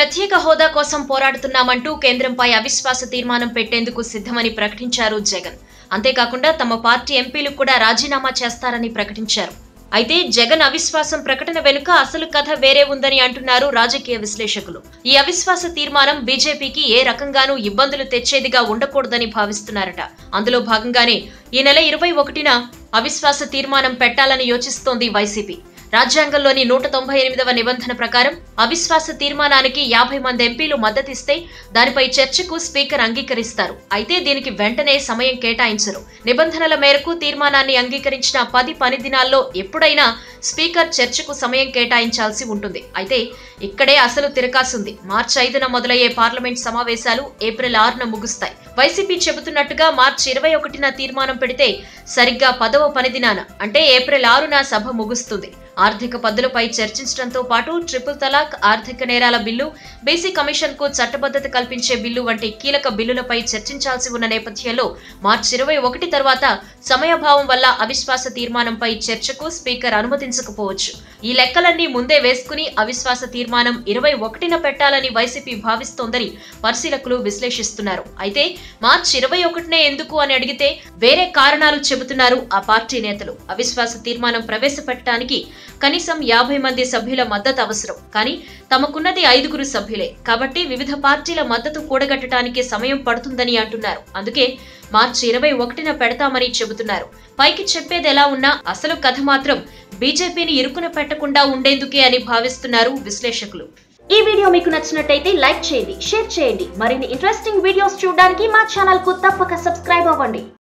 ప్రత్యేక హోదా కోసం పోరాడుతున్నామంటూ కేంద్రంపై అవిశ్వాస తీర్మానం పెట్టేందుకు సిద్ధమని ప్రకటించారు జగన్. అంతేకాకుండా తమ పార్టీ ఎంపీలు కూడా రాజీనామా చేస్తారని ప్రకటించారు. అయితే జగన్ అవిశ్వాసం ప్రకటన వెనుక అసలు కథ వేరే ఉందని అంటున్నారు రాజకీయ విశ్లేషకులు. ఈ అవిశ్వాస తీర్మానం బీజేపీకి ఏ రకంగానూ ఇబ్బందులు తెచ్చేదిగా ఉండకూడదని భావిస్తున్నారట. అందులో భాగంగానే ఈ నెల 21న అవిశ్వాస తీర్మానం పెట్టాలని యోచిస్తోంది వైసీపీ. రాజ్యాంగంలోని 198వ నిబంధన ప్రకారం అవిశ్వాస తీర్మానానికి 50 మంది ఎంపీలు మద్దతిస్తే దానిపై చర్చకు స్పీకర్ అంగీకరిస్తారు. అయితే దీనికి వెంటనే సమయం కేటాయించరు. నిబంధనల మేరకు తీర్మానాన్ని అంగీకరించిన 10 పని దినాల్లో ఎప్పుడైనా స్పీకర్ చర్చకు సమయం కేటాయించాల్సి ఉంటుంది. అయితే ఇక్కడే అసలు తిరకాసుంది. మార్చి 5న మొదలయ్యే పార్లమెంట్ సమావేశాలు ఏప్రిల్ 6న ముగుస్తాయి. వైసీపీ చెబుతున్నట్టుగా మార్చి 21న తీర్మానం పెడితే సరిగ్గా 10వ పని దినాన అంటే ఏప్రిల్ 6న సభ ముగుస్తుంది. ఆర్థిక పద్దులపై చర్చించడంతో పాటు ట్రిపుల్ తలాక్, ఆర్థిక నేరాల బిల్లు, బీసీ కమిషన్ కు చట్టబద్ధత కల్పించే బిల్లు వంటి కీలక బిల్లులపై చర్చించాల్సి ఉన్న నేపథ్యంలో మార్చి 21 తర్వాత సమయాభావం వల్ల అవిశ్వాస తీర్మానంపై చర్చకు స్పీకర్ అనుమతించకపోవచ్చు. ఈ లెక్కలన్నీ ముందే వేసుకుని అవిశ్వాస తీర్మానం 21న పెట్టాలని వైసీపీ భావిస్తోందని పరిశీలకులు విశ్లేషిస్తున్నారు. అయితే మార్చి 21నే ఎందుకు అని అడిగితే వేరే కారణాలు చెబుతున్నారు ఆ పార్టీ నేతలు. అవిశ్వాస తీర్మానం ప్రవేశపెట్టడానికి కనీసం 50 మంది సభ్యుల మద్దతు అవసరం. కానీ తమకున్నది 5 సభ్యులే కాబట్టి వివిధ పార్టీల మద్దతు కూడగట్టడానికి సమయం పడుతుందని అంటున్నారు. అందుకే మార్చి 21న పెడతామని చెబుతున్నారు. పైకి చెప్పేది ఎలా ఉన్నా అసలు కథ మాత్రం బీజేపీని ఇరుకున పెట్టకుండా ఉండేందుకే అని భావిస్తున్నారు విశ్లేషకులు. ఈ వీడియో మీకు నచ్చినట్టయితే లైక్ చేయండి, షేర్ చేయండి. మరిన్ని ఇంట్రెస్టింగ్ వీడియోస్ చూడడానికి మా ఛానల్ కు తప్పక సబ్స్క్రైబ్ అవ్వండి.